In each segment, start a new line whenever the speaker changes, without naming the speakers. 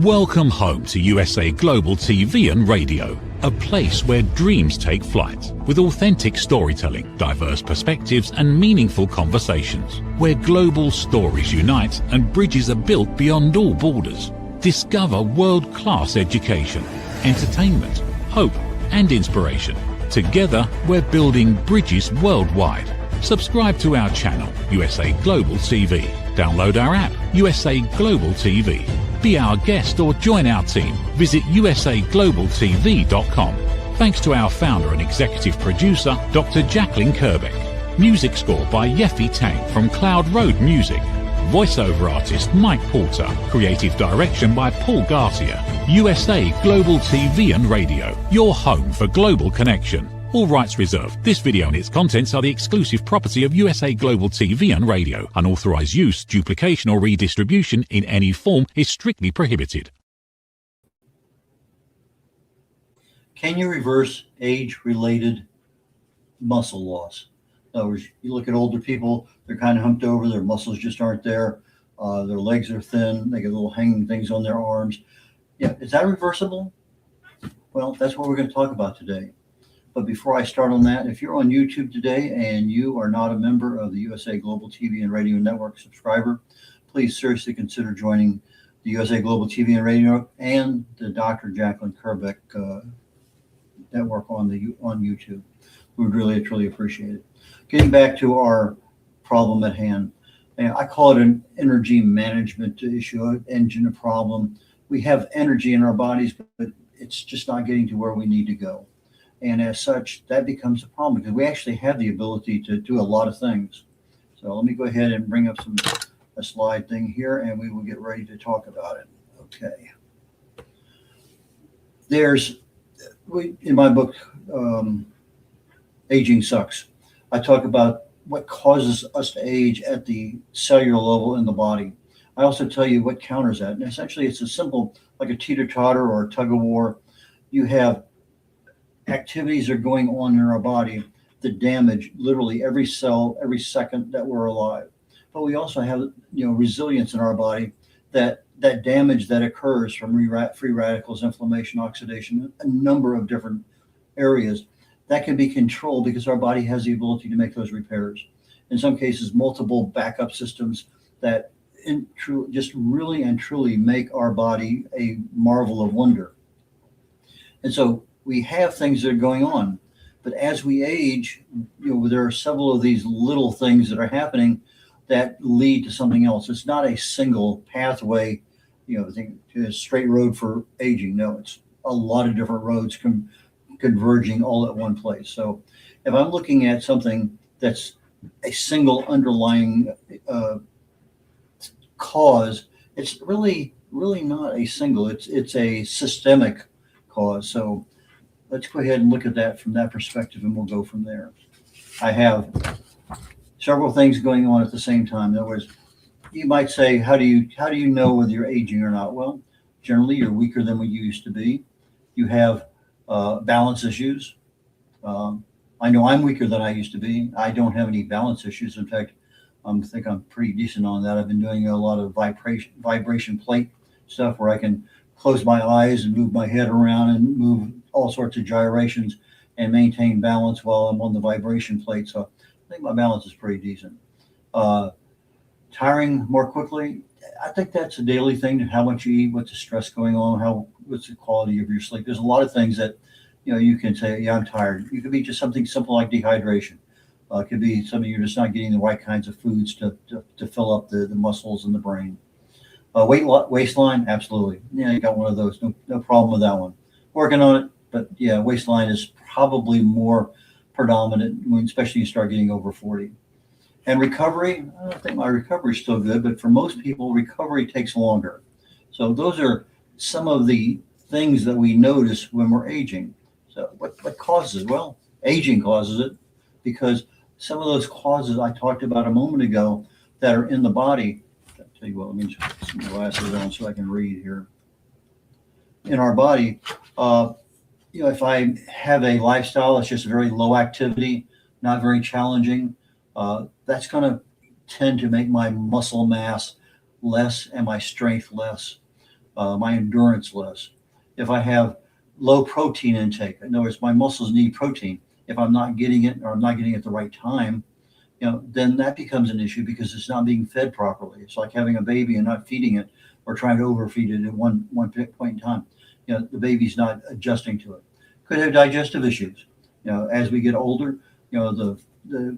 Welcome home to USA Global TV and Radio, a place where dreams take flight, with authentic storytelling, diverse perspectives and meaningful conversations, where global stories unite and bridges are built beyond all borders. Discover world-class education, entertainment, hope and inspiration. Together, we're building bridges worldwide. Subscribe to our channel, USA Global TV. Download our app, USA Global TV. Be our guest or join our team. Visit usaglobaltv.com. Thanks to our founder and executive producer, Dr. Jacalyn Kerbeck. Music score by Yeffy Tang from Cloud Road Music. Voiceover artist Mike Porter. Creative direction by Paul Garcia. USA Global TV and Radio. Your home for global connection. All rights reserved. This video and its contents are the exclusive property of USA Global TV and Radio. Unauthorized use, duplication or redistribution in any form is strictly prohibited.
Can you reverse age-related muscle loss? In other words, you look at older people, they're kind of humped over, their muscles just aren't there, their legs are thin, they get little hanging things on their arms. Yeah, is that reversible? Well, that's what we're going to talk about today. But before I start on that, if you're on YouTube today and you are not a member of the USA Global TV and Radio Network subscriber, please seriously consider joining the USA Global TV and Radio and the Dr. Jacalyn Kerbeck network on YouTube. We would really, truly appreciate it. Getting back to our problem at hand, and I call it an energy management issue, an engine problem. We have energy in our bodies, but it's just not getting to where we need to go. And as such, that becomes a problem because we actually have the ability to do a lot of things. So let me go ahead and bring up a slide thing here and we will get ready to talk about it. Okay. In my book, Aging Sucks, I talk about what causes us to age at the cellular level in the body. I also tell you what counters that. And essentially, it's a simple, like a teeter-totter or a tug-of-war. You have activities are going on in our body that damage literally every cell, every second that we're alive. But we also have, resilience in our body that damage that occurs from free radicals, inflammation, oxidation, a number of different areas that can be controlled because our body has the ability to make those repairs. In some cases, multiple backup systems that just really and truly make our body a marvel of wonder. And so we have things that are going on, but as we age, there are several of these little things that are happening that lead to something else. It's not a single pathway, a straight road for aging. No, it's a lot of different roads converging all at one place. So if I'm looking at something that's a single underlying cause, it's really not a single, it's a systemic cause. So let's go ahead and look at that from that perspective and we'll go from there. I have several things going on at the same time. In other words, you might say, how do you know whether you're aging or not? Well, generally you're weaker than what you used to be. You have balance issues. I know I'm weaker than I used to be. I don't have any balance issues. In fact, I think I'm pretty decent on that. I've been doing a lot of vibration plate stuff where I can close my eyes and move my head around and move all sorts of gyrations and maintain balance while I'm on the vibration plate. So I think my balance is pretty decent. Tiring more quickly, I think that's a daily thing. How much you eat, what's the stress going on, what's the quality of your sleep. There's a lot of things that you can say, yeah, I'm tired. It could be just something simple like dehydration. It could be something you're just not getting the right kinds of foods to fill up the muscles in the brain. Waistline, absolutely. Yeah, you got one of those. No problem with that one. Working on it, but yeah, waistline is probably more predominant, especially you start getting over 40. And recovery, I don't think my recovery is still good, but for most people, recovery takes longer. So those are some of the things that we notice when we're aging. So what causes it? Well, aging causes it because some of those causes I talked about a moment ago that are in the body. I'll tell you what, let me just put my glasses on so I can read here. In our body, if I have a lifestyle that's just very low activity, not very challenging, that's going to tend to make my muscle mass less and my strength less. my endurance less. If I have low protein intake, in other words, my muscles need protein. If I'm not getting it or I'm not getting it at the right time, then that becomes an issue because it's not being fed properly. It's like having a baby and not feeding it or trying to overfeed it at one point in time. The baby's not adjusting to it. Could have digestive issues. As we get older, the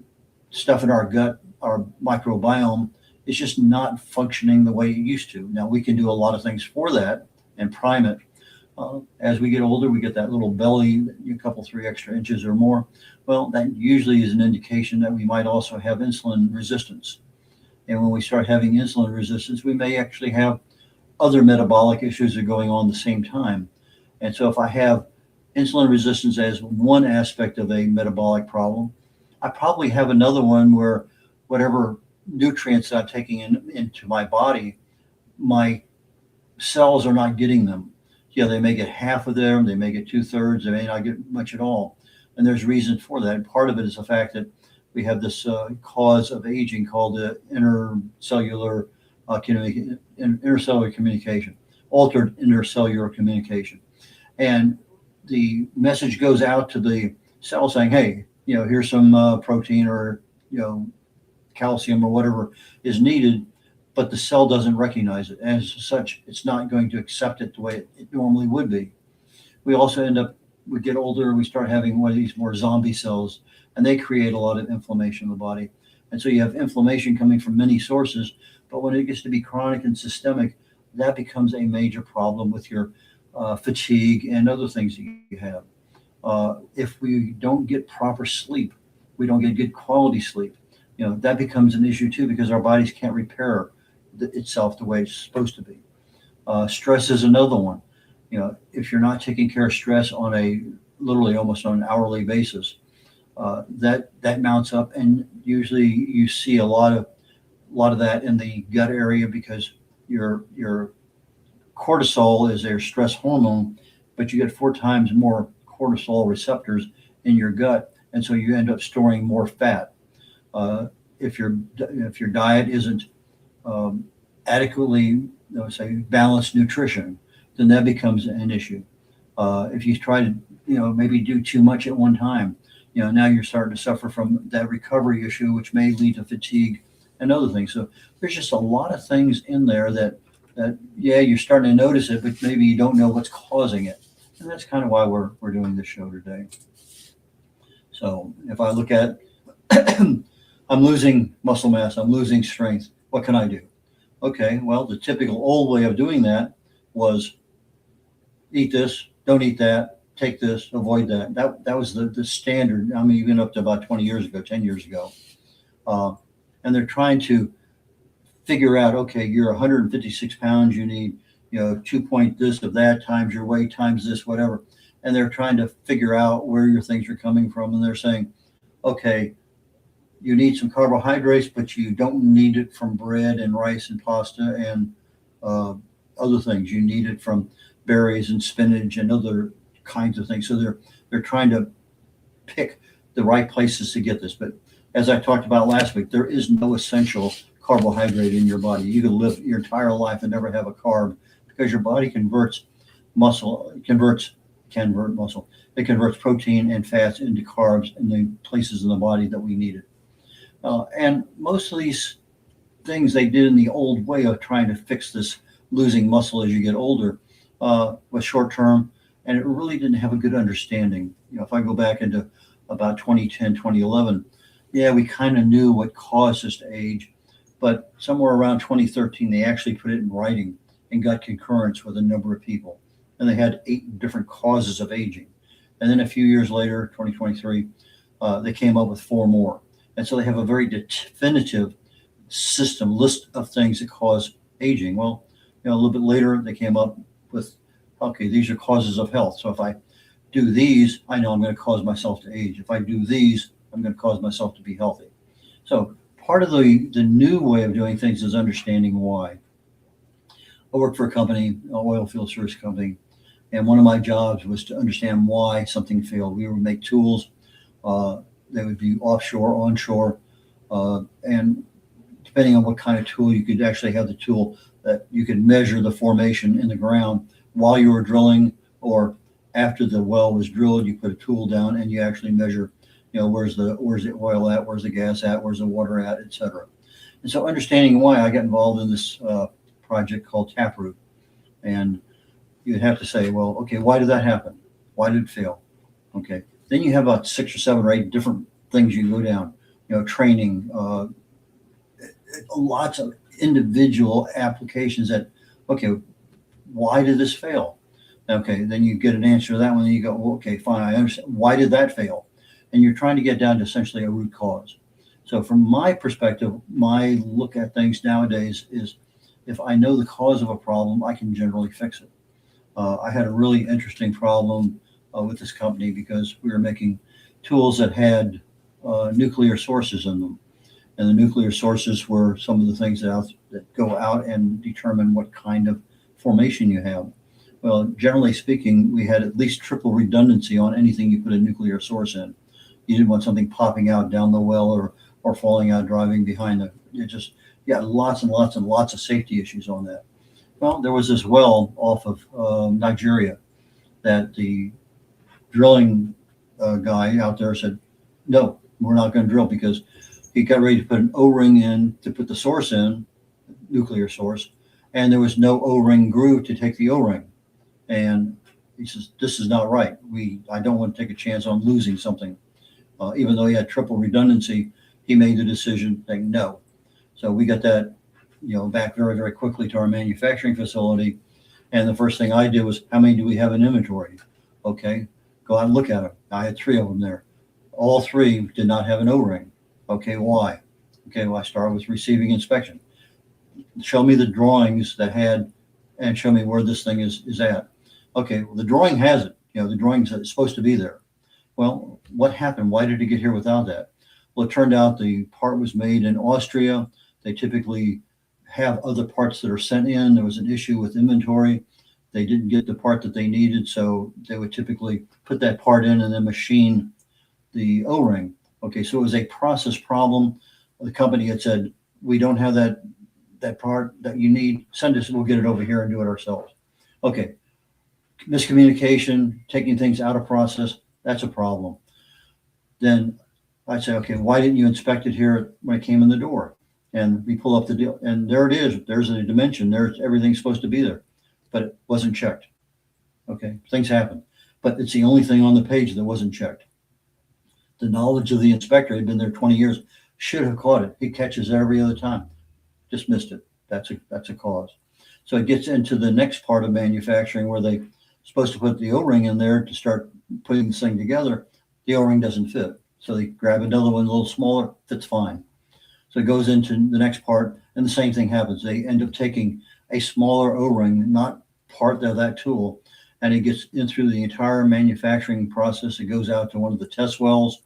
stuff in our gut, our microbiome, is just not functioning the way it used to. Now we can do a lot of things for that and prime it. As we get older, we get that little belly, a couple, 3 extra inches or more. Well, that usually is an indication that we might also have insulin resistance. And when we start having insulin resistance, we may actually have other metabolic issues that are going on at the same time. And so if I have insulin resistance as one aspect of a metabolic problem, I probably have another one where whatever nutrients I'm taking into my body, my cells are not getting them. They may get half of them, they may get 2/3, they may not get much at all. And there's reason for that. And part of it is the fact that we have this cause of aging called the intercellular communication, altered intercellular communication. And the message goes out to the cell saying, hey, here's some protein or, calcium or whatever is needed, but the cell doesn't recognize it. As such, it's not going to accept it the way it normally would be. We also we get older, we start having one of these more zombie cells, and they create a lot of inflammation in the body. And so you have inflammation coming from many sources, but when it gets to be chronic and systemic, that becomes a major problem with your fatigue and other things that you have. If we don't get proper sleep, we don't get good quality sleep, that becomes an issue too, because our bodies can't repair itself the way it's supposed to be. Stress is another one. If you're not taking care of stress on literally almost on an hourly basis, that mounts up, and usually you see a lot of that in the gut area, because your cortisol is their stress hormone, but you get 4 times more cortisol receptors in your gut, and so you end up storing more fat. If your diet isn't adequately, say, balanced nutrition, then that becomes an issue. If you try to, maybe do too much at one time, now you're starting to suffer from that recovery issue, which may lead to fatigue and other things. So there's just a lot of things in there that you're starting to notice it, but maybe you don't know what's causing it. And that's kind of why we're doing this show today. So if I look at, I'm losing muscle mass, I'm losing strength, what can I do? Okay, well, the typical old way of doing that was eat this, don't eat that, take this, avoid that. That was the standard. I mean, even up to about 20 years ago, 10 years ago. And they're trying to figure out, okay, you're 156 pounds, you need, 2 point this of that times your weight times this, whatever. And they're trying to figure out where your things are coming from. And they're saying, okay, you need some carbohydrates, but you don't need it from bread and rice and pasta and other things. You need it from berries and spinach and other kinds of things. So they're trying to pick the right places to get this. But as I talked about last week, there is no essential carbohydrate in your body. You can live your entire life and never have a carb, because your body converts muscle, it converts protein and fats into carbs in the places in the body that we need it. And most of these things they did in the old way of trying to fix this losing muscle as you get older was short term, and it really didn't have a good understanding. If I go back into about 2010, 2011, we kind of knew what caused us to age, but somewhere around 2013, they actually put it in writing and got concurrence with a number of people. And they had 8 different causes of aging. And then a few years later, 2023, they came up with 4 more. And so they have a very definitive list of things that cause aging. Well, a little bit later, they came up with, okay, these are causes of health. So if I do these, I know I'm going to cause myself to age. If I do these, I'm going to cause myself to be healthy. So part of the new way of doing things is understanding why. I worked for a company, an oil field service company, and one of my jobs was to understand why something failed. We would make tools. They would be offshore, onshore, and depending on what kind of tool, you could actually have the tool that you could measure the formation in the ground while you were drilling, or after the well was drilled, you put a tool down and you actually measure, where's the oil at, where's the gas at, where's the water at, etc. And so understanding why, I got involved in this project called Taproot. And you'd have to say, well, okay, why did that happen? Why did it fail? Okay. Then you have about 6 or 7 or 8 different things you go down, training, lots of individual applications that, okay, why did this fail? Okay, then you get an answer to that one, and you go, well, okay, fine, I understand. Why did that fail? And you're trying to get down to essentially a root cause. So from my perspective, my look at things nowadays is, if I know the cause of a problem, I can generally fix it. I had a really interesting problem with this company because we were making tools that had nuclear sources in them. And the nuclear sources were some of the things that go out and determine what kind of formation you have. Well, generally speaking, we had at least triple redundancy on anything you put a nuclear source in. You didn't want something popping out down the well or falling out driving behind lots and lots and lots of safety issues on that. Well, there was this well off of Nigeria that the drilling guy out there said, no, we're not going to drill, because he got ready to put an O-ring in to put the source in, nuclear source, and there was no O-ring groove to take the O-ring. And he says, this is not right. I don't want to take a chance on losing something. Even though he had triple redundancy, he made the decision saying no. So we got that, back very, very quickly to our manufacturing facility. And the first thing I did was, how many do we have in inventory? Okay, go out and look at them. I had 3 of them there. All 3 did not have an O-ring. Okay, why? Okay, well, I started with receiving inspection. Show me the drawings that had, and show me where this thing is at. Okay, well, the drawing has it. The drawings are supposed to be there. Well, what happened? Why did it get here without that? Well, it turned out the part was made in Austria. They typically have other parts that are sent in. There was an issue with inventory. They didn't get the part that they needed, so they would typically put that part in and then machine the O-ring. Okay, so it was a process problem. The company had said, we don't have that part that you need. Send us, we'll get it over here and do it ourselves. Okay, miscommunication, taking things out of process, that's a problem. Then I'd say, okay, why didn't you inspect it here when it came in the door? And we pull up the deal, and there it is. There's a dimension. There's everything's supposed to be there, but it wasn't checked. Okay, things happen, but it's the only thing on the page that wasn't checked. The knowledge of the inspector, had been there 20 years, should have caught it. He catches it every other time. Just missed it. That's a cause. So it gets into the next part of manufacturing where they're supposed to put the O-ring in there to start putting this thing together. The O-ring doesn't fit. So they grab another one a little smaller, fits fine. So it goes into the next part, and the same thing happens. They end up taking a smaller O-ring, not part of that tool, and it gets in through the entire manufacturing process. It goes out to one of the test wells.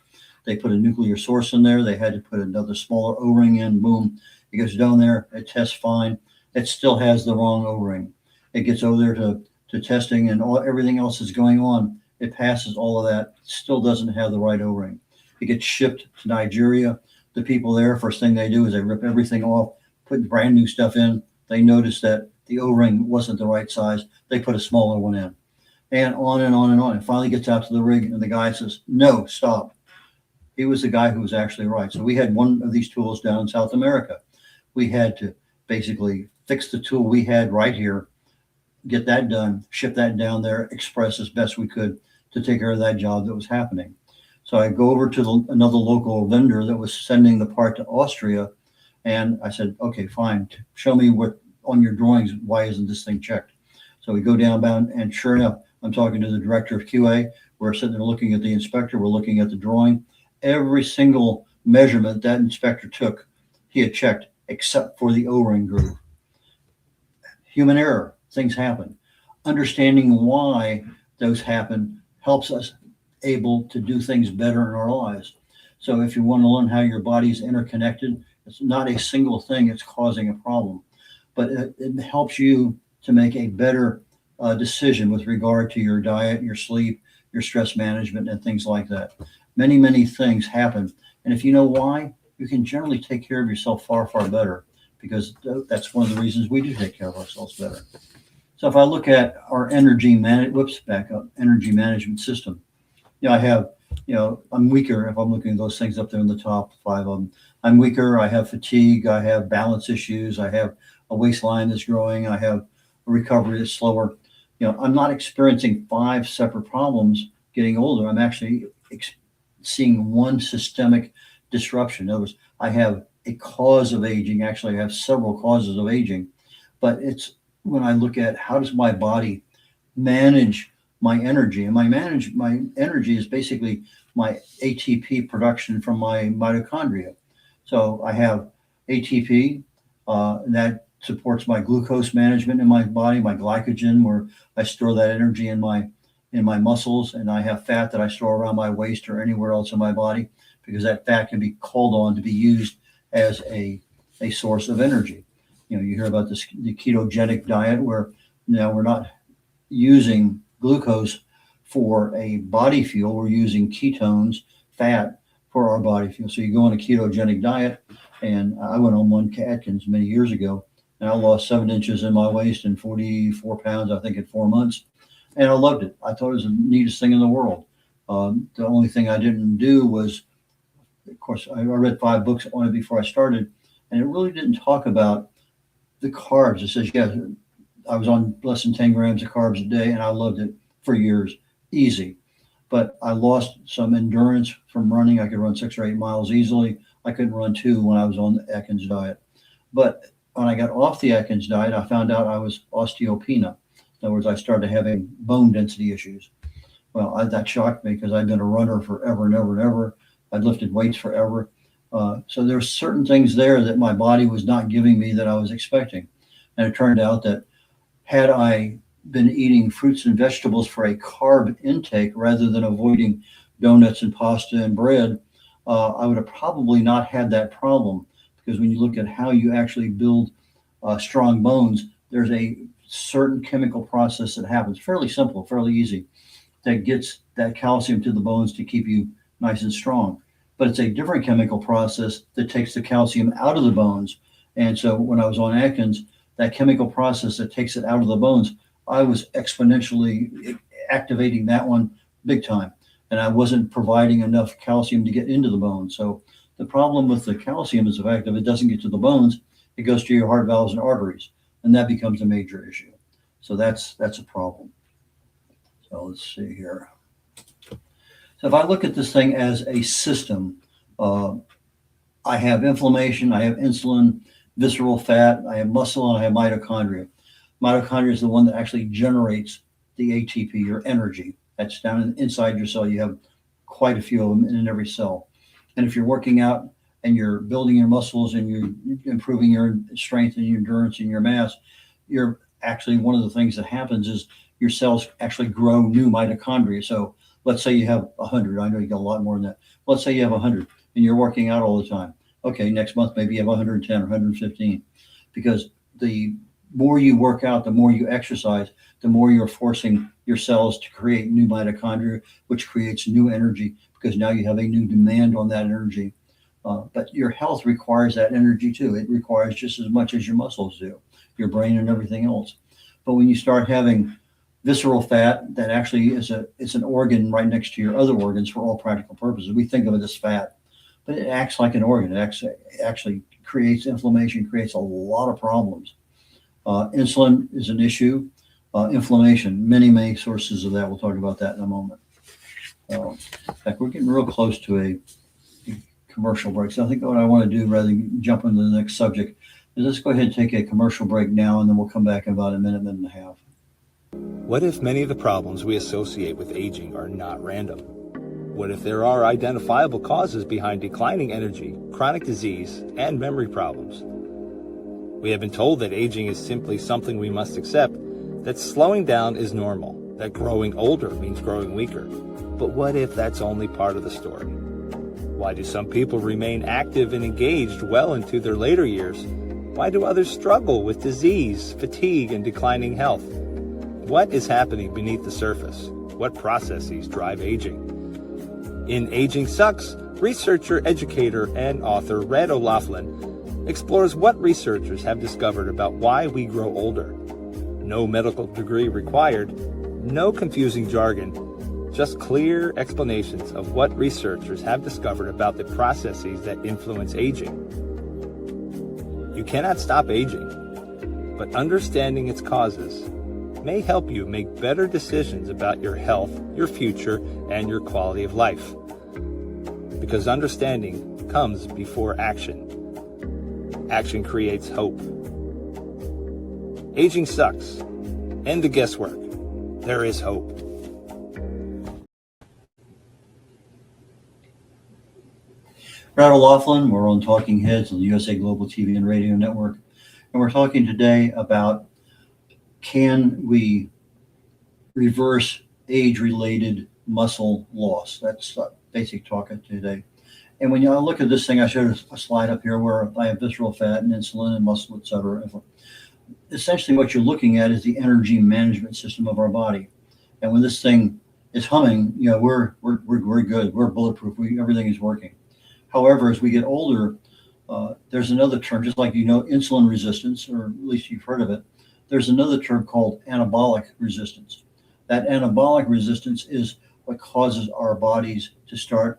They put a nuclear source in there. They had to put another smaller O-ring in. Boom. It goes down there. It tests fine. It still has the wrong O-ring. It gets over there to testing, and everything else is going on. It passes all of that. Still doesn't have the right O-ring. It gets shipped to Nigeria. The people there, first thing they do is they rip everything off, put brand new stuff in. They notice that the O-ring wasn't the right size. They put a smaller one in, and on and on and on. It finally gets out to the rig, and the guy says, no, stop. He was the guy who was actually right. So we had one of these tools down in South America. We had to basically fix the tool we had right here, get that done, ship that down there, express as best we could to take care of that job that was happening. So I go over to another local vendor that was sending the part to Austria, and I said, okay, fine, show me what on your drawings, why isn't this thing checked? So we go down, and sure enough, I'm talking to the director of QA. We're sitting there looking at the inspector. We're looking at the drawing. Every single measurement that inspector took, he had checked, except for the O-ring groove. Human error, things happen. Understanding why those happen helps us able to do things better in our lives. So if you want to learn how your body is interconnected, it's not a single thing that's causing a problem, but it helps you to make a better decision with regard to your diet, your sleep, your stress management, and things like that. Many, many things happen. And if you know why, you can generally take care of yourself far, far better, because that's one of the reasons we do take care of ourselves better. So if I look at our energy management system, I have, I'm weaker if I'm looking at those things up there in the top 5 of them. I'm weaker. I have fatigue. I have balance issues. I have a waistline that's growing. I have a recovery that's slower. I'm not experiencing 5 separate problems getting older. I'm actually seeing one systemic disruption. In other words, I have a cause of aging. Actually, I have several causes of aging, but it's when I look at how does my body manage my energy, and my energy is basically my ATP production from my mitochondria. So I have ATP that supports my glucose management in my body, my glycogen, where I store that energy in my muscles, and I have fat that I store around my waist or anywhere else in my body, because that fat can be called on to be used as a source of energy. You hear about the ketogenic diet, where now we're not using glucose for a body fuel, we're using ketones, fat, for our body fuel. So you go on a ketogenic diet, and I went on one Atkins many years ago, and I lost 7 inches in my waist and 44 pounds, I think, in 4 months. And I loved it. I thought it was the neatest thing in the world. The only thing I didn't do was, of course, I read 5 books on it before I started, and it really didn't talk about the carbs. It says, I was on less than 10 grams of carbs a day, and I loved it for years. Easy. But I lost some endurance from running. I could run 6 or 8 miles easily. I couldn't run 2 when I was on the Atkins diet. But when I got off the Atkins diet, I found out I was osteopenia. In other words, I started having bone density issues. Well, that shocked me, because I'd been a runner forever and ever and ever. I'd lifted weights forever. So there's certain things there that my body was not giving me that I was expecting. And it turned out that had I been eating fruits and vegetables for a carb intake rather than avoiding donuts and pasta and bread, I would have probably not had that problem. Because when you look at how you actually build strong bones, there's a certain chemical process that happens, fairly simple, fairly easy, that gets that calcium to the bones to keep you nice and strong. But it's a different chemical process that takes the calcium out of the bones. And so when I was on Atkins, that chemical process that takes it out of the bones, I was exponentially activating that one big time. And I wasn't providing enough calcium to get into the bones. So the problem with the calcium is the fact that if it doesn't get to the bones, it goes to your heart valves and arteries, and that becomes a major issue. So that's a problem. So let's see here. So if I look at this thing as a system, I have inflammation, I have insulin, visceral fat, I have muscle, and I have mitochondria. Mitochondria is the one that actually generates the ATP, your energy. That's down inside your cell. You have quite a few of them in every cell. And if you're working out and you're building your muscles and you're improving your strength and your endurance and your mass, you're actually, one of the things that happens is your cells actually grow new mitochondria. So let's say you have 100. I know you got a lot more than that. Let's say you have 100 and you're working out all the time. Okay, next month maybe you have 110 or 115, because the more you work out, the more you exercise, the more you're forcing your cells to create new mitochondria, which creates new energy, because now you have a new demand on that energy. But your health requires that energy too. It requires just as much as your muscles do, your brain and everything else. But when you start having visceral fat, that actually it's an organ right next to your other organs for all practical purposes. We think of it as fat, but it acts like an organ. It actually creates inflammation, creates a lot of problems. Insulin is an issue. Inflammation, many sources of that. We'll talk about that in a moment. In fact, we're getting real close to a commercial break. So I think what I want to do, rather than jump into the next subject, is let's go ahead and take a commercial break now, and then we'll come back in about a minute and a half.
What if many of the problems we associate with aging are not random? What if there are identifiable causes behind declining energy, chronic disease, and memory problems? We have been told that aging is simply something we must accept, that slowing down is normal, that growing older means growing weaker. But what if that's only part of the story? Why do some people remain active and engaged well into their later years? Why do others struggle with disease, fatigue, and declining health? What is happening beneath the surface? What processes drive aging? In Aging Sucks, researcher, educator, and author Red O'Loughlin explores what researchers have discovered about why we grow older. No medical degree required, no confusing jargon, just clear explanations of what researchers have discovered about the processes that influence aging. You cannot stop aging, but understanding its causes may help you make better decisions about your health, your future, and your quality of life. Because understanding comes before action. Action creates hope. Aging sucks. End the guesswork. There is hope.
Brad O'Loughlin, we're on Talking Heads on the USA Global TV and Radio Network. And we're talking today about, can we reverse age-related muscle loss? That's basic talk today. And when you look at this thing, I showed a slide up here where I have visceral fat and insulin and muscle, et cetera. Essentially what you're looking at is the energy management system of our body. And when this thing is humming, we're good. We're bulletproof. Everything is working. However, as we get older, there's another term, just like insulin resistance, or at least you've heard of it. There's another term called anabolic resistance. That anabolic resistance is what causes our bodies to start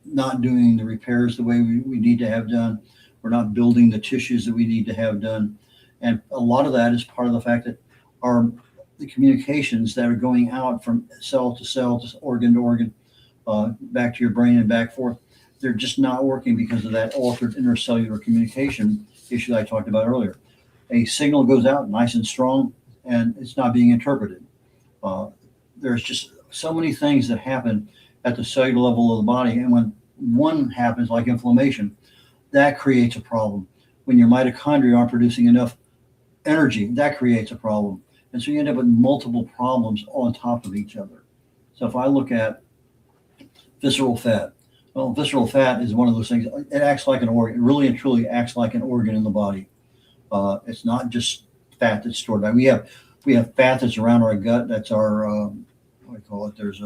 not doing the repairs the way we need to have done. We're not building the tissues that we need to have done. And a lot of that is part of the fact that the communications that are going out from cell to cell, to organ, back to your brain and back forth, they're just not working because of that altered intercellular communication issue that I talked about earlier. A signal goes out nice and strong, and it's not being interpreted. There's just so many things that happen at the cellular level of the body, and when one happens, like inflammation, that creates a problem. When your mitochondria aren't producing enough energy, that creates a problem. And so you end up with multiple problems on top of each other. So if I look at visceral fat, well, visceral fat is one of those things. It acts like an organ. It really and truly acts like an organ in the body. It's not just fat that's stored. We have fat that's around our gut. That's our what do you call it? There's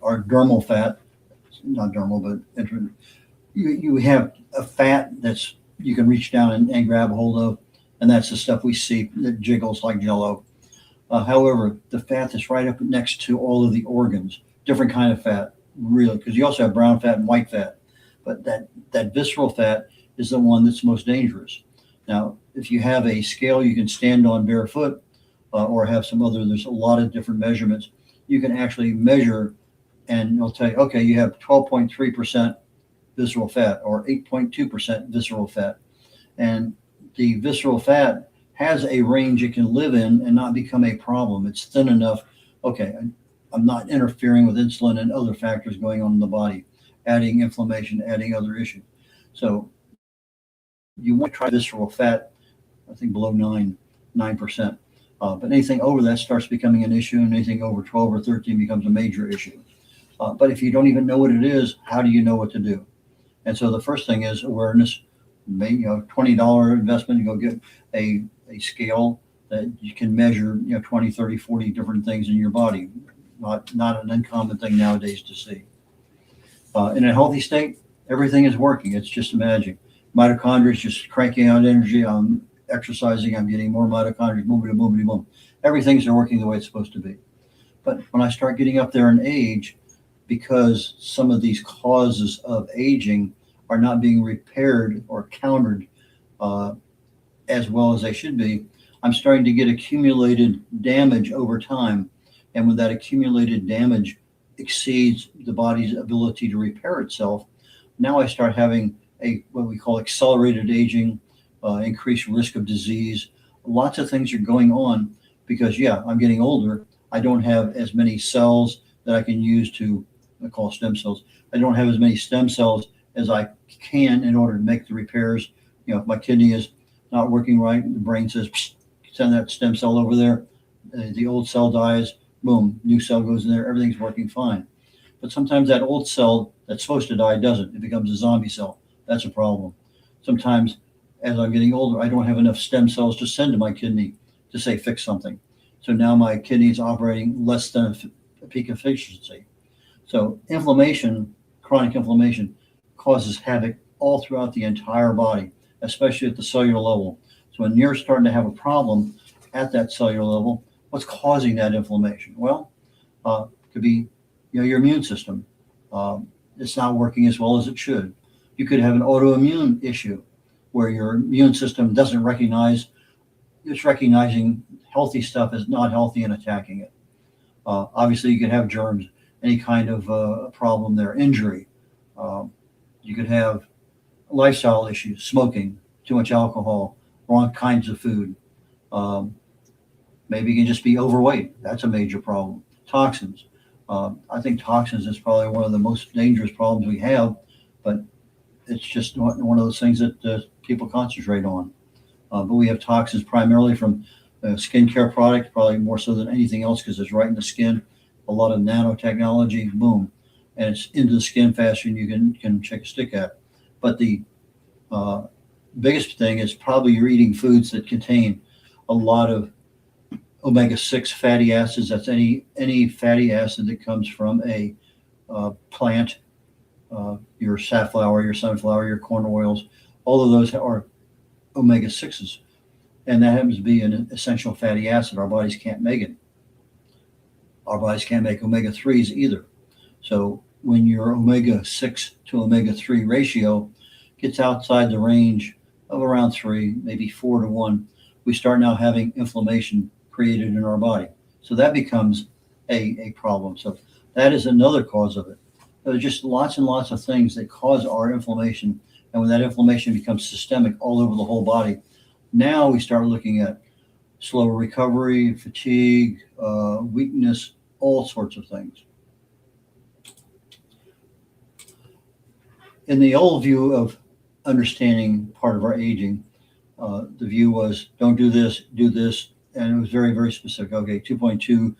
our dermal fat. Not dermal, but you have a fat that's you can reach down and grab a hold of, and that's the stuff we see that jiggles like Jello. However, the fat that's right up next to all of the organs, different kind of fat, really, because you also have brown fat and white fat, but that visceral fat is the one that's most dangerous. Now, if you have a scale you can stand on barefoot, or have some other, there's a lot of different measurements. You can actually measure, and it'll tell you, okay, you have 12.3% visceral fat or 8.2% visceral fat. And the visceral fat has a range it can live in and not become a problem. It's thin enough. Okay, I'm not interfering with insulin and other factors going on in the body, adding inflammation, adding other issues. So you want to try visceral fat, I think below 9%. But anything over that starts becoming an issue, and anything over 12 or 13 becomes a major issue. But if you don't even know what it is, how do you know what to do? And so the first thing is awareness. Maybe $20 investment, you go get a scale that you can measure 20, 30, 40 different things in your body. Not an uncommon thing nowadays to see. In a healthy state, everything is working. It's just magic. Mitochondria is just cranking out energy. I'm exercising. I'm getting more mitochondria. Boom. Everything's working the way it's supposed to be. But when I start getting up there in age, because some of these causes of aging are not being repaired or countered as well as they should be, I'm starting to get accumulated damage over time. And when that accumulated damage exceeds the body's ability to repair itself, now I start having what we call accelerated aging, increased risk of disease. Lots of things are going on because, I'm getting older. I don't have as many cells that I can use to, I call stem cells. I don't have as many stem cells as I can in order to make the repairs. If my kidney is not working right, the brain says, send that stem cell over there. The old cell dies, boom, new cell goes in there. Everything's working fine. But sometimes that old cell that's supposed to die doesn't. It becomes a zombie cell. That's a problem. Sometimes as I'm getting older, I don't have enough stem cells to send to my kidney to say fix something. So now my kidney is operating less than a peak efficiency. So inflammation, chronic inflammation, causes havoc all throughout the entire body, especially at the cellular level. So when you're starting to have a problem at that cellular level, what's causing that inflammation? Well, could be, your immune system. It's not working as well as it should. You could have an autoimmune issue where your immune system doesn't recognize, it's recognizing healthy stuff as not healthy and attacking it. Obviously, you could have germs, any kind of problem there, injury. You could have lifestyle issues, smoking, too much alcohol, wrong kinds of food. Maybe you can just be overweight. That's a major problem. Toxins. I think toxins is probably one of the most dangerous problems we have, but it's just one of those things that people concentrate on. But we have toxins primarily from skincare products, probably more so than anything else because it's right in the skin. A lot of nanotechnology, boom, and it's into the skin faster than you can check a stick at. But the biggest thing is probably you're eating foods that contain a lot of omega-6 fatty acids. That's any fatty acid that comes from a plant, your safflower, your sunflower, your corn oils. All of those are omega-6s, and that happens to be an essential fatty acid. Our bodies can't make it. Our bodies can't make omega-3s either. So when your omega-6 to omega-3 ratio gets outside the range of around 3, maybe 4 to 1, we start now having inflammation created in our body. So that becomes a problem. So that is another cause of it. There's just lots and lots of things that cause our inflammation. And when that inflammation becomes systemic all over the whole body, now we start looking at slower recovery, fatigue, weakness, all sorts of things. In the old view of understanding part of our aging, the view was don't do this, do this. And it was very, very specific. Okay, 2.2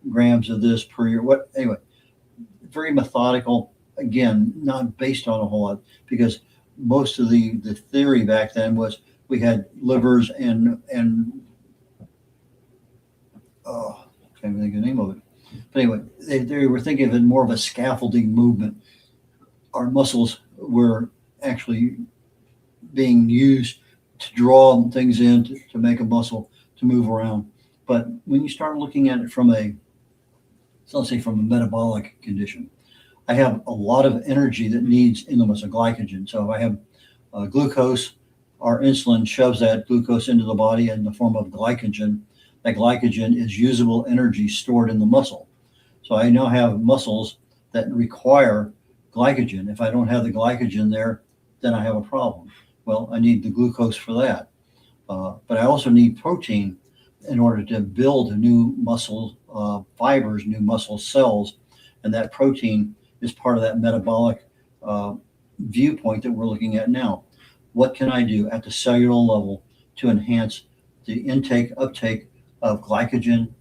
grams of this per year. Anyway, very methodical. Again, not based on a whole lot, because most of the theory back then was we had livers and oh, I can't even think of the name of it. But anyway, they were thinking of it more of a scaffolding movement. Our muscles were actually being used to draw things in to make a muscle to move around. But when you start looking at it from let's say from a metabolic condition, I have a lot of energy that needs in the muscle, glycogen. So if I have glucose, our insulin shoves that glucose into the body in the form of glycogen. That glycogen is usable energy stored in the muscle. So I now have muscles that require glycogen. If I don't have the glycogen there, then I have a problem. Well, I need the glucose for that. But I also need protein in order to build new muscle fibers, new muscle cells. And that protein is part of that metabolic viewpoint that we're looking at now. What can I do at the cellular level to enhance the intake, uptake of glycogen?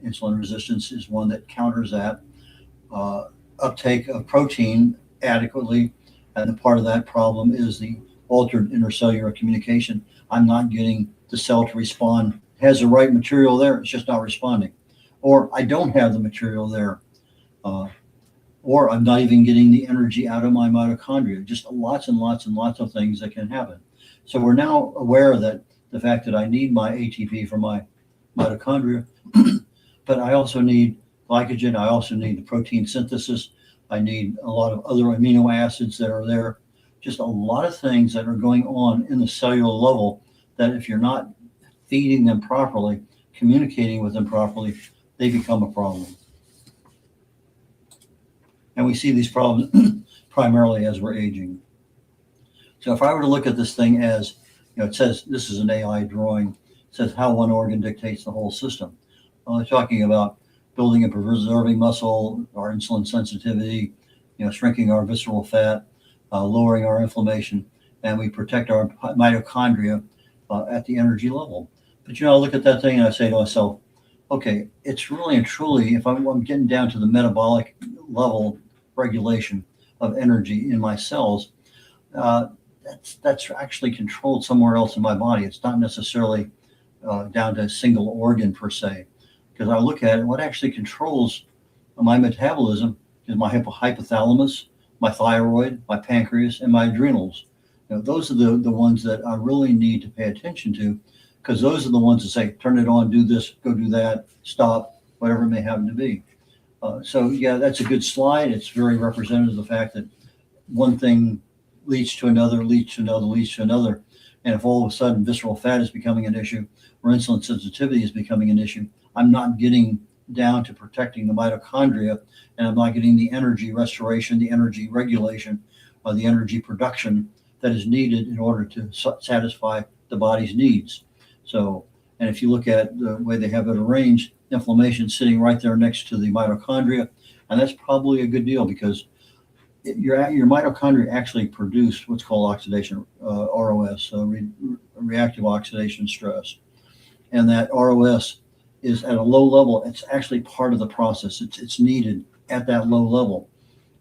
Insulin resistance is one that counters that. Uptake of protein adequately. And the part of that problem is the altered intercellular communication. I'm not getting the cell to respond. It has the right material there, it's just not responding. Or I don't have the material there. Or I'm not even getting the energy out of my mitochondria. Just lots and lots and lots of things that can happen. So we're now aware that the fact that I need my ATP for my mitochondria, but I also need glycogen. I also need the protein synthesis. I need a lot of other amino acids that are there. Just a lot of things that are going on in the cellular level that if you're not feeding them properly, communicating with them properly, they become a problem. And we see these problems primarily as we're aging. So if I were to look at this thing as, it says, this is an AI drawing, it says how one organ dictates the whole system. Well, they're talking about building and preserving muscle, our insulin sensitivity, shrinking our visceral fat, lowering our inflammation, and we protect our mitochondria at the energy level. But I look at that thing and I say to myself, okay, it's really and truly, if I'm getting down to the metabolic level regulation of energy in my cells, that's actually controlled somewhere else in my body. It's not necessarily down to a single organ per se. Because I look at it, what actually controls my metabolism is my hypothalamus, my thyroid, my pancreas, and my adrenals. Those are the ones that I really need to pay attention to, because those are the ones that say, turn it on, do this, go do that, stop, whatever it may happen to be. So yeah, that's a good slide. It's very representative of the fact that one thing leads to another, leads to another, leads to another. And if all of a sudden visceral fat is becoming an issue, or insulin sensitivity is becoming an issue, I'm not getting down to protecting the mitochondria, and I'm not getting the energy restoration, the energy regulation, or the energy production that is needed in order to satisfy the body's needs. So, and if you look at the way they have it arranged, inflammation sitting right there next to the mitochondria, and that's probably a good deal, because your mitochondria actually produce what's called oxidation, ROS, reactive oxidation stress. And that ROS is at a low level. It's actually part of the process. It's needed at that low level.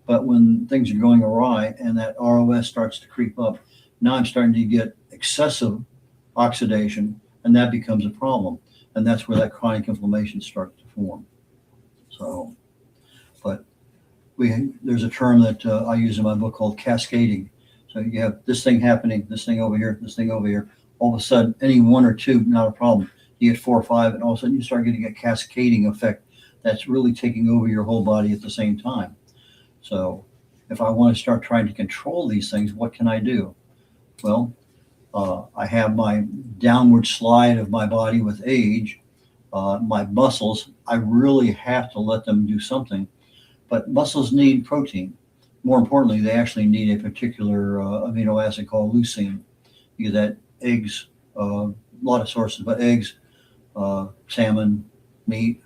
But when things are going awry and that ROS starts to creep up, now I'm starting to get excessive oxidation, and that becomes a problem. And that's where that chronic inflammation starts to form. So, but there's a term that I use in my book called cascading. So you have this thing happening, this thing over here, this thing over here. All of a sudden, any one or two, not a problem. You get 4 or 5, and all of a sudden you start getting a cascading effect that's really taking over your whole body at the same time. So if I want to start trying to control these things, what can I do? Well, I have my downward slide of my body with age. My muscles, I really have to let them do something. But muscles need protein. More importantly, they actually need a particular amino acid called leucine. You get that eggs, a lot of sources, but eggs, salmon, meat,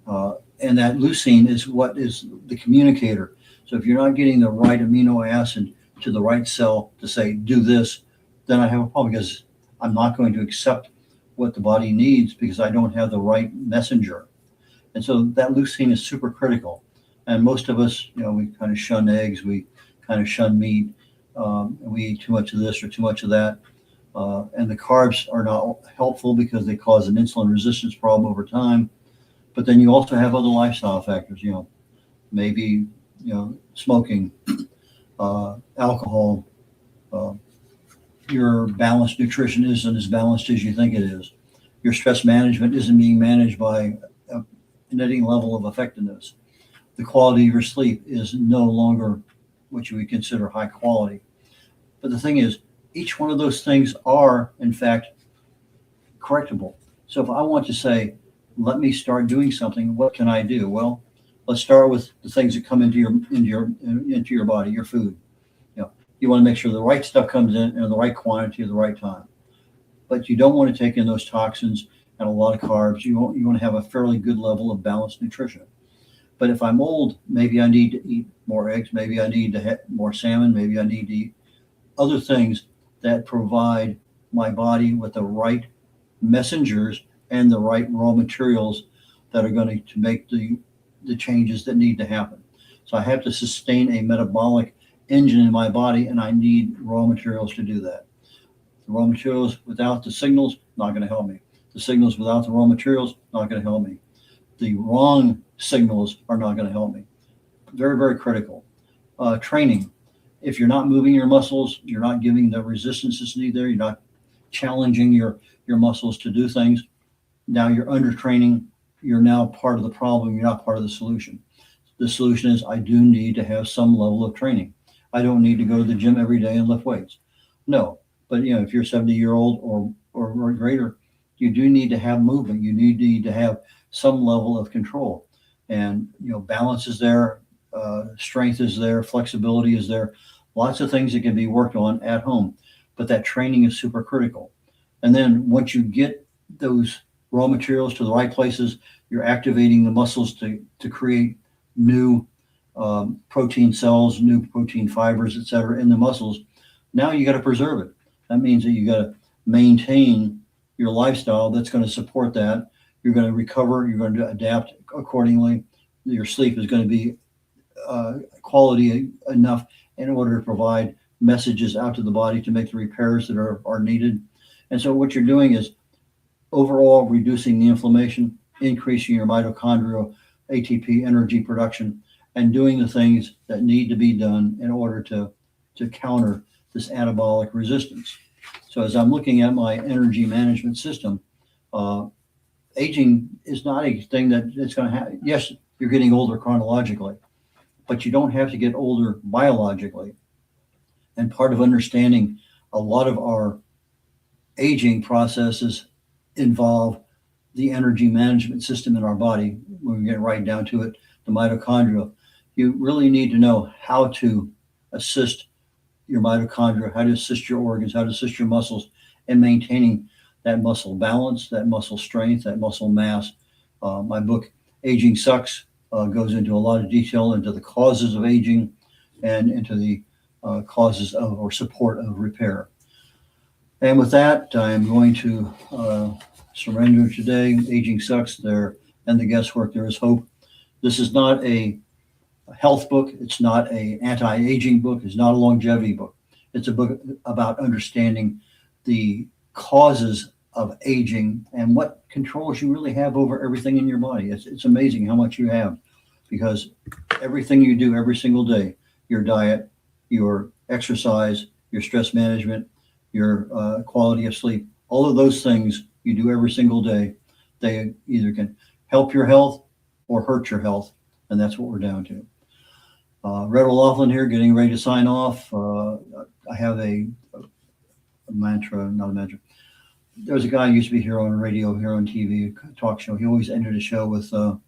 and that leucine is what is the communicator. So if you're not getting the right amino acid to the right cell to say, do this, then I have a problem, because I'm not going to accept what the body needs because I don't have the right messenger. And so that leucine is super critical. And most of us, we kind of shun eggs, we kind of shun meat, and we eat too much of this or too much of that. And the carbs are not helpful because they cause an insulin resistance problem over time. But then you also have other lifestyle factors, maybe, smoking, alcohol, your balanced nutrition isn't as balanced as you think it is. Your stress management isn't being managed by a netting level of effectiveness. The quality of your sleep is no longer what you would consider high quality. But the thing is, each one of those things are, in fact, correctable. So if I want to say, let me start doing something, what can I do? Well, let's start with the things that come into your body, your food. You want to make sure the right stuff comes in the right quantity at the right time. But you don't want to take in those toxins and a lot of carbs. You want to have a fairly good level of balanced nutrition. But if I'm old, maybe I need to eat more eggs. Maybe I need to have more salmon. Maybe I need to eat other things that provide my body with the right messengers and the right raw materials that are going to make the changes that need to happen. So I have to sustain a metabolic engine in my body, and I need raw materials to do that. The raw materials without the signals, not going to help me. The signals without the raw materials, not going to help me. The wrong signals are not going to help me. Very, very critical. Training. If you're not moving your muscles, you're not giving the resistance that's needed there, you're not challenging your muscles to do things, now you're under training, you're now part of the problem, you're not part of the solution. The solution is I do need to have some level of training. I don't need to go to the gym every day and lift weights. No, but if you're 70-year-old or greater, you do need to have movement. You need to have some level of control. And balance is there, strength is there, flexibility is there, lots of things that can be worked on at home. But that training is super critical. And then once you get those raw materials to the right places, you're activating the muscles to create new protein cells, new protein fibers, et cetera, in the muscles. Now you got to preserve it. That means that you got to maintain your lifestyle that's going to support that. You're going to recover. You're going to adapt accordingly. Your sleep is going to be quality enough in order to provide messages out to the body to make the repairs that are needed. And so what you're doing is overall reducing the inflammation, increasing your mitochondrial ATP energy production, and doing the things that need to be done in order to counter this anabolic resistance. So as I'm looking at my energy management system, aging is not a thing that it's going to happen. Yes, you're getting older chronologically, but you don't have to get older biologically. And part of understanding a lot of our aging processes involve the energy management system in our body. When we get right down to it, the mitochondria, you really need to know how to assist your mitochondria, how to assist your organs, how to assist your muscles in maintaining that muscle balance, that muscle strength, that muscle mass. My book, Aging Sucks, goes into a lot of detail into the causes of aging and into the causes of or support of repair. And with that, I'm going to surrender today. Aging Sucks there, and the guesswork, there is hope. This is not a health book. It's not an anti-aging book. It's not a longevity book. It's a book about understanding the causes of aging and what controls you really have over everything in your body. It's amazing how much you have, because everything you do every single day, your diet, your exercise, your stress management, your quality of sleep, all of those things you do every single day, they either can help your health or hurt your health. And that's what we're down to. Red O'Loughlin here, getting ready to sign off. I have a mantra, not a mantra. There was a guy who used to be here on radio, here on TV, talk show. He always ended the show with, don't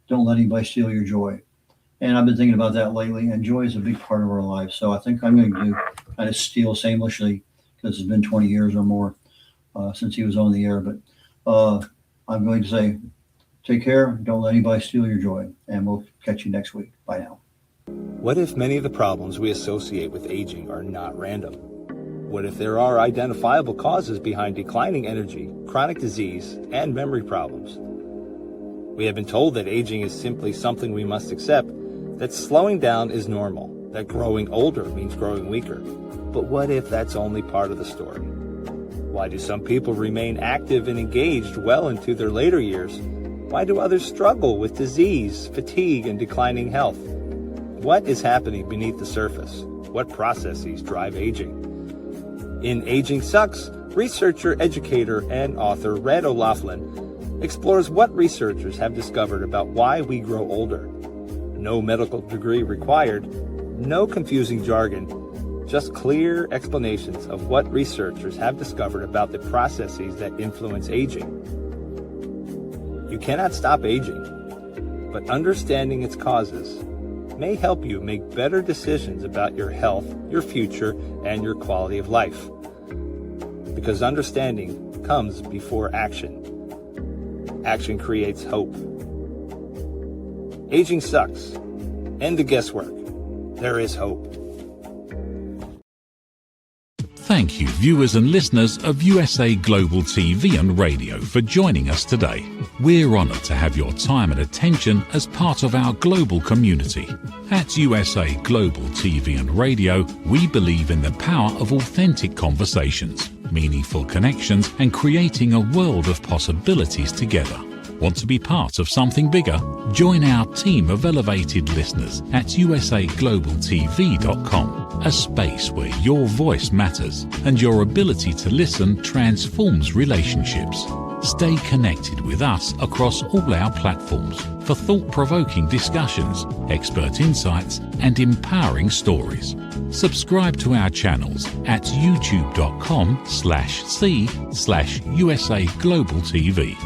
let anybody steal your joy. And I've been thinking about that lately, and joy is a big part of our lives. So I think I'm going to kind of steal shamelessly, because it's been 20 years or more since he was on the air. But I'm going to say, take care. Don't let anybody steal your joy. And we'll catch you next week. Bye now.
What if many of the problems we associate with aging are not random? What if there are identifiable causes behind declining energy, chronic disease, and memory problems? We have been told that aging is simply something we must accept, that slowing down is normal, that growing older means growing weaker. But what if that's only part of the story? Why do some people remain active and engaged well into their later years? Why do others struggle with disease, fatigue, and declining health? What is happening beneath the surface? What processes drive aging? In Aging Sucks, researcher, educator, and author Red O'Loughlin explores what researchers have discovered about why we grow older. No medical degree required, no confusing jargon, just clear explanations of what researchers have discovered about the processes that influence aging. You cannot stop aging, but understanding its causes may help you make better decisions about your health, your future, and your quality of life. Because understanding comes before action. Action creates hope. Aging sucks. End the guesswork. There is hope.
Thank you, viewers and listeners of USA Global TV and Radio, for joining us today. We're honoured to have your time and attention as part of our global community. At USA Global TV and Radio, we believe in the power of authentic conversations, meaningful connections, and creating a world of possibilities together. Want to be part of something bigger? Join our team of elevated listeners at usaglobaltv.com, a space where your voice matters and your ability to listen transforms relationships. Stay connected with us across all our platforms for thought-provoking discussions, expert insights, and empowering stories. Subscribe to our channels at youtube.com/c/USA Global TV.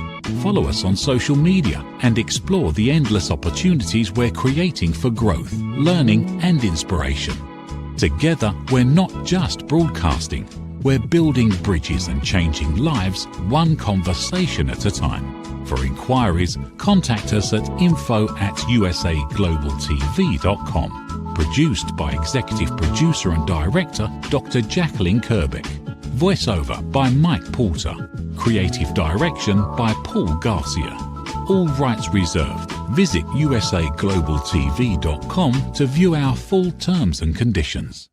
Follow us on social media and explore the endless opportunities we're creating for growth, learning, and inspiration. Together, we're not just broadcasting, we're building bridges and changing lives one conversation at a time. For inquiries, contact us at info@usaglobaltv.com. Produced by Executive Producer and Director Dr. Jacalyn Kerbeck. Voiceover by Mike Porter. Creative direction by Paul Garcia. All rights reserved. Visit usaglobaltv.com to view our full terms and conditions.